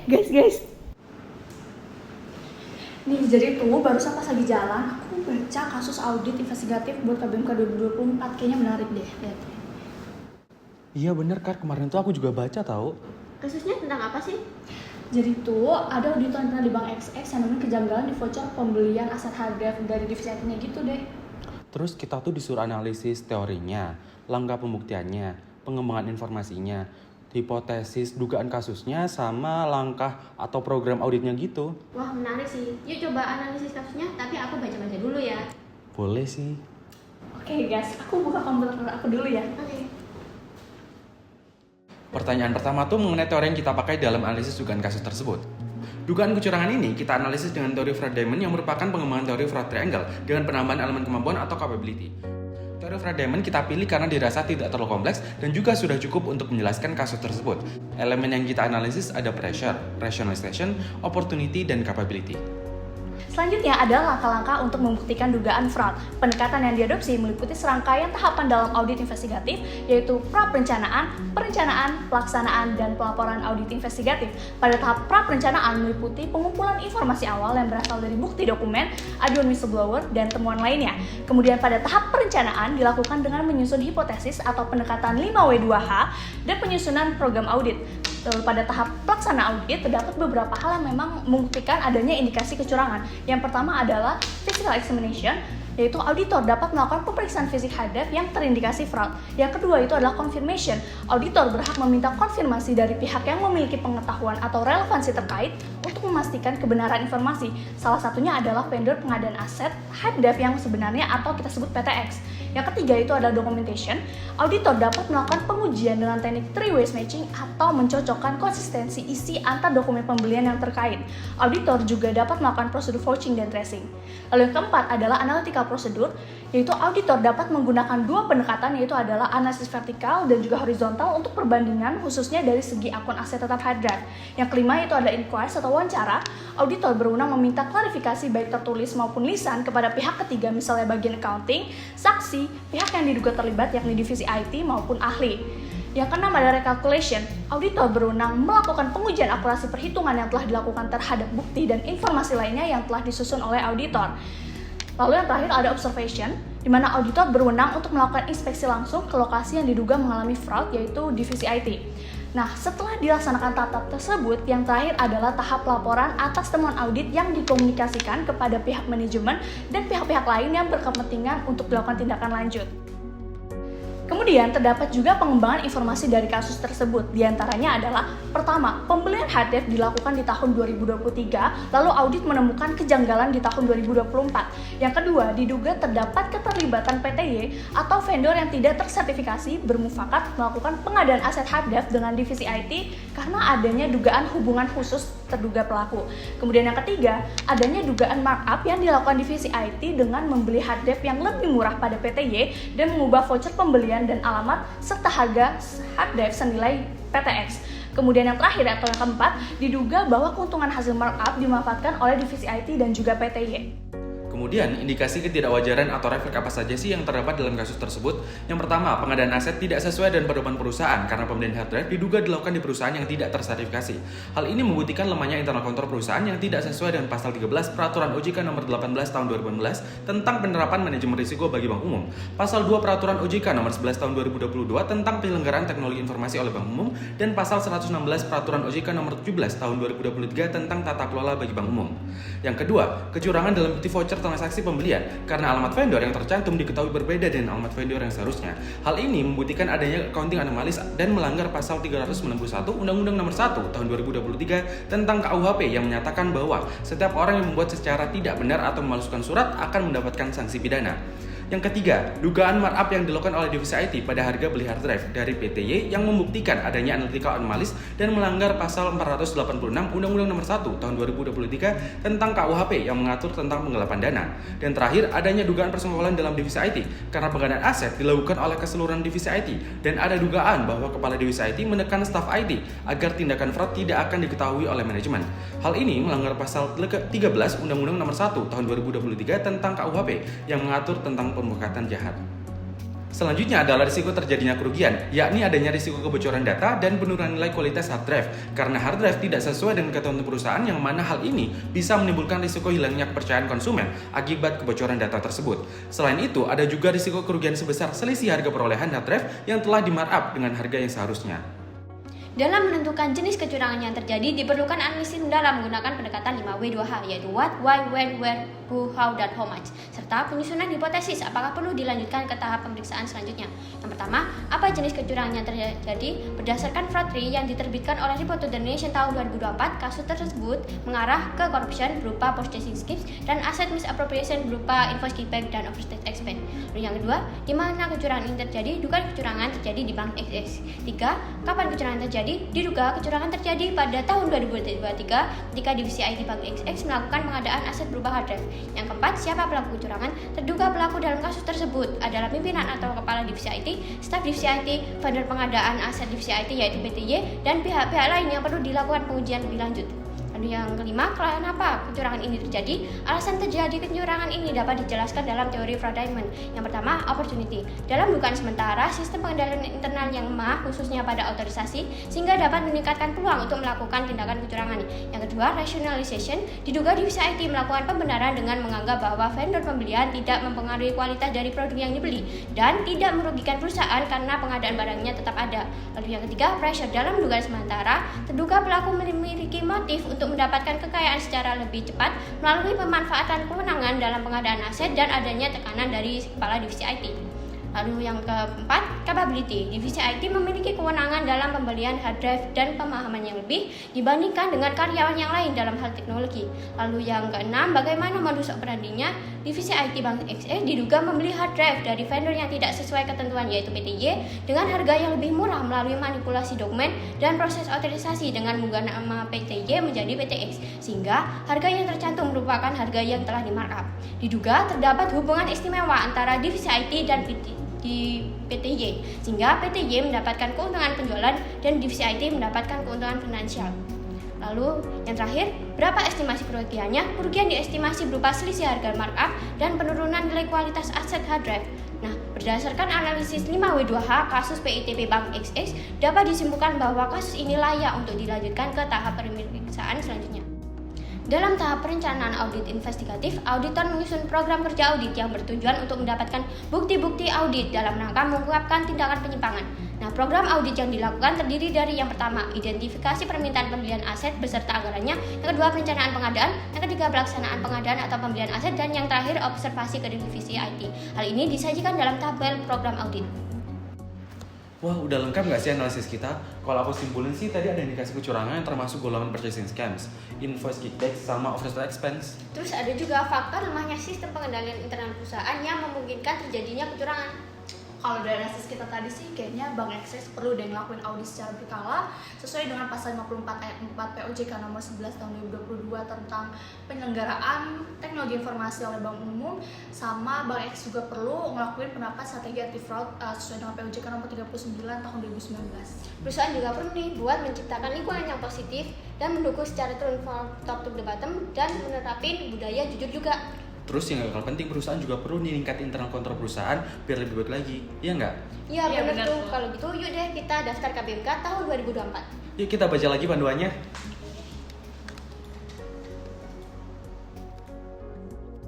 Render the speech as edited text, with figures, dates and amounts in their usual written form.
Guys. Nih, jadi tuh barusan pas lagi jalan, aku baca kasus audit investigatif buat KBMK 2024. Kayaknya menarik deh, lihat. Iya bener Kak, kemarin tuh aku juga baca tahu. Kasusnya tentang apa sih? Jadi tuh ada auditor yang pernah di Bank XX yang nemuin kejanggalan di voucher pembelian aset harga dari divisi IT-nya gitu deh. Terus kita tuh disuruh analisis teorinya, langkah pembuktiannya, pengembangan informasinya, hipotesis dugaan kasusnya, sama langkah atau program auditnya gitu. Wah, menarik sih. Yuk coba analisis kasusnya, tapi aku baca-baca dulu ya. Boleh sih. Oke guys, aku buka komputer aku dulu ya. Oke. Pertanyaan pertama tuh mengenai teori yang kita pakai dalam analisis dugaan kasus tersebut. Dugaan kecurangan ini kita analisis dengan teori Friedman yang merupakan pengembangan teori Fraud Triangle dengan penambahan elemen kemampuan atau capability. Teori Friedman kita pilih karena dirasa tidak terlalu kompleks dan juga sudah cukup untuk menjelaskan kasus tersebut. Elemen yang kita analisis ada pressure, rationalization, opportunity, dan capability. Selanjutnya adalah langkah-langkah untuk membuktikan dugaan fraud. Pendekatan yang diadopsi meliputi serangkaian tahapan dalam audit investigatif, yaitu pra-perencanaan, perencanaan, pelaksanaan, dan pelaporan audit investigatif. Pada tahap pra-perencanaan meliputi pengumpulan informasi awal yang berasal dari bukti dokumen, aduan whistleblower, dan temuan lainnya. Kemudian pada tahap perencanaan dilakukan dengan menyusun hipotesis atau pendekatan 5W2H dan penyusunan program audit. Lalu pada tahap pelaksana audit terdapat beberapa hal yang memang membuktikan adanya indikasi kecurangan. Yang pertama adalah physical examination, yaitu auditor dapat melakukan pemeriksaan fisik hadap yang terindikasi fraud. Yang kedua itu adalah confirmation. Auditor berhak meminta konfirmasi dari pihak yang memiliki pengetahuan atau relevansi terkait untuk memastikan kebenaran informasi. Salah satunya adalah vendor pengadaan aset hadap yang sebenarnya atau kita sebut PTX. Yang ketiga itu adalah documentation. Auditor dapat melakukan pengujian dengan teknik three-way matching atau mencocokkan konsistensi isi antar dokumen pembelian yang terkait. Auditor juga dapat melakukan prosedur vouching dan tracing. Lalu yang keempat adalah analytical procedure, yaitu auditor dapat menggunakan dua pendekatan, yaitu adalah analisis vertikal dan juga horizontal untuk perbandingan khususnya dari segi akun aset tetap hardware. Yang kelima itu adalah inquiries atau wawancara. Auditor berwenang meminta klarifikasi baik tertulis maupun lisan kepada pihak ketiga, misalnya bagian accounting, saksi, pihak yang diduga terlibat yakni divisi IT maupun ahli. Yang keenam ada recalculation. Auditor berwenang melakukan pengujian akurasi perhitungan yang telah dilakukan terhadap bukti dan informasi lainnya yang telah disusun oleh auditor. Lalu yang terakhir ada observation, di mana auditor berwenang untuk melakukan inspeksi langsung ke lokasi yang diduga mengalami fraud, yaitu divisi IT. Nah, setelah dilaksanakan tahap tersebut, yang terakhir adalah tahap laporan atas temuan audit yang dikomunikasikan kepada pihak manajemen dan pihak-pihak lain yang berkepentingan untuk dilakukan tindakan lanjut. Kemudian terdapat juga pengembangan informasi dari kasus tersebut. Di antaranya adalah pertama, pembelian harddisk dilakukan di tahun 2023, lalu audit menemukan kejanggalan di tahun 2024. Yang kedua, diduga terdapat keterlibatan PTY atau vendor yang tidak tersertifikasi bermufakat melakukan pengadaan aset harddisk dengan divisi IT karena adanya dugaan hubungan khusus terduga pelaku. Kemudian yang ketiga, adanya dugaan markup yang dilakukan divisi IT dengan membeli harddisk yang lebih murah pada PTY dan mengubah voucher pembelian dan alamat serta harga harddisk senilai PTX. Kemudian yang terakhir atau yang keempat, diduga bahwa keuntungan hasil markup dimanfaatkan oleh divisi IT dan juga PTY. Kemudian, indikasi ketidakwajaran atau refleks apa saja sih yang terdapat dalam kasus tersebut? Yang pertama, pengadaan aset tidak sesuai dengan pedoman perusahaan karena pembelian hard drive diduga dilakukan di perusahaan yang tidak tersertifikasi. Hal ini membuktikan lemahnya internal kontrol perusahaan yang tidak sesuai dengan pasal 13 Peraturan OJK nomor 18 tahun 2018 tentang penerapan manajemen risiko bagi bank umum, pasal 2 Peraturan OJK nomor 11 tahun 2022 tentang penyelenggaraan teknologi informasi oleh bank umum, dan pasal 116 Peraturan OJK nomor 17 tahun 2023 tentang tata kelola bagi bank umum. Yang kedua, kecurangan dalam bukti voucher transaksi pembelian karena alamat vendor yang tercantum diketahui berbeda dengan alamat vendor yang seharusnya. Hal ini membuktikan adanya accounting anomalis dan melanggar pasal 391 Undang-Undang Nomor 1 Tahun 2023 tentang KUHP yang menyatakan bahwa setiap orang yang membuat secara tidak benar atau memalsukan surat akan mendapatkan sanksi pidana. Yang ketiga, dugaan markup yang dilakukan oleh divisi IT pada harga beli hard drive dari PTY yang membuktikan adanya analytical anomalis dan melanggar pasal 486 Undang-Undang Nomor 1 Tahun 2023 tentang KUHP yang mengatur tentang penggelapan dana. Dan terakhir, adanya dugaan persekongkolan dalam divisi IT karena pengadaan aset dilakukan oleh keseluruhan divisi IT dan ada dugaan bahwa kepala divisi IT menekan staf IT agar tindakan fraud tidak akan diketahui oleh manajemen. Hal ini melanggar pasal 13 Undang-Undang Nomor 1 Tahun 2023 tentang KUHP yang mengatur tentang pemufakatan jahat. Selanjutnya adalah risiko terjadinya kerugian, yakni adanya risiko kebocoran data dan penurunan nilai kualitas hard drive karena hard drive tidak sesuai dengan ketentuan perusahaan, yang mana hal ini bisa menimbulkan risiko hilangnya kepercayaan konsumen akibat kebocoran data tersebut. Selain itu, ada juga risiko kerugian sebesar selisih harga perolehan hard drive yang telah di-markup dengan harga yang seharusnya. Dalam menentukan jenis kecurangan yang terjadi, diperlukan analisis mendalam menggunakan pendekatan 5W2H, yaitu what, why, when, where, who, how, dan how much, serta penyusunan hipotesis apakah perlu dilanjutkan ke tahap pemeriksaan selanjutnya. Yang pertama, apa jenis kecurangan yang terjadi? Berdasarkan fraud rate yang diterbitkan oleh Report to the Nation tahun 2024, kasus tersebut mengarah ke corruption berupa purchasing schemes dan asset misappropriation berupa invoice kickback dan overstate expense. Lalu yang kedua, di mana kecurangan ini terjadi? Dugaan kecurangan terjadi di Bank XX. 3. Kapan kecurangan terjadi? Diduga kecurangan terjadi pada tahun 2023 ketika divisi IT Bank XX melakukan pengadaan aset berupa hard drive. Yang keempat, siapa pelaku kecurangan? Terduga pelaku dalam kasus tersebut adalah pimpinan atau kepala divisi IT, staf divisi IT, vendor pengadaan aset divisi IT yaitu PTY, dan pihak-pihak lain yang perlu dilakukan pengujian lebih lanjut. Lalu yang kelima, kenapa kecurangan ini terjadi? Alasan terjadi kecurangan ini dapat dijelaskan dalam teori fraud diamond. Yang pertama, opportunity. Dalam dugaan sementara, sistem pengendalian internal yang lemah khususnya pada otorisasi sehingga dapat meningkatkan peluang untuk melakukan tindakan kecurangan. Yang kedua, rationalization. Diduga divisi IT melakukan pembenaran dengan menganggap bahwa vendor pembelian tidak mempengaruhi kualitas dari produk yang dibeli dan tidak merugikan perusahaan karena pengadaan barangnya tetap ada. Lalu yang ketiga, pressure. Dalam dugaan sementara, terduga pelaku memiliki motif untuk mendapatkan kekayaan secara lebih cepat melalui pemanfaatan kewenangan dalam pengadaan aset dan adanya tekanan dari kepala divisi IT. Lalu yang keempat, capability. Divisi IT memiliki kewenangan dalam pembelian hard drive dan pemahaman yang lebih dibandingkan dengan karyawan yang lain dalam hal teknologi. Lalu yang keenam, bagaimana modus operandinya? Divisi IT Bank XX diduga membeli hard drive dari vendor yang tidak sesuai ketentuan yaitu PTY dengan harga yang lebih murah melalui manipulasi dokumen dan proses otorisasi dengan mengubah nama PTY menjadi PTX sehingga harga yang tercantum merupakan harga yang telah di-markup. Diduga terdapat hubungan istimewa antara divisi IT dan di PTY sehingga PTY mendapatkan keuntungan penjualan dan divisi IT mendapatkan keuntungan finansial. Lalu yang terakhir, berapa estimasi kerugiannya? Kerugian diestimasi berupa selisih harga markup dan penurunan nilai kualitas aset hard drive. Nah, berdasarkan analisis 5W2H kasus PITP Bank XX, dapat disimpulkan bahwa kasus ini layak untuk dilanjutkan ke tahap pemeriksaan selanjutnya. Dalam tahap perencanaan audit investigatif, auditor menyusun program kerja audit yang bertujuan untuk mendapatkan bukti-bukti audit dalam rangka mengungkapkan tindakan penyimpangan. Nah, program audit yang dilakukan terdiri dari yang pertama, identifikasi permintaan pembelian aset beserta anggarannya, yang kedua, perencanaan pengadaan, yang ketiga, pelaksanaan pengadaan atau pembelian aset, dan yang terakhir, observasi ke divisi IT. Hal ini disajikan dalam tabel program audit. Wah, udah lengkap nggak sih analisis kita? Kalau aku simpulin sih, tadi ada indikasi kecurangan termasuk golongan purchasing scams, invoice kickback, sama overstate expense. Terus ada juga faktor lemahnya sistem pengendalian internal perusahaan yang memungkinkan terjadinya kecurangan. Kalau dari analisis kita tadi sih kayaknya Bank XX perlu deh ngelakuin audit secara berkala sesuai dengan pasal 54 ayat 4 POJK nomor 11 tahun 2022 tentang penyelenggaraan teknologi informasi oleh bank umum, sama Bank X juga perlu ngelakuin penerapan strategi anti fraud sesuai dengan POJK nomor 39 tahun 2019. Perusahaan juga perlu nih buat menciptakan lingkungan yang positif dan mendukung secara turun from top to the bottom dan menerapin budaya jujur juga. Terus yang gak kalah penting, perusahaan juga perlu meningkat internal kontrol perusahaan biar lebih baik lagi, iya nggak? Iya Iya, benar benar tuh. tuh. Kalau gitu yuk deh kita daftar KBMK tahun 2024. Yuk kita baca lagi panduannya.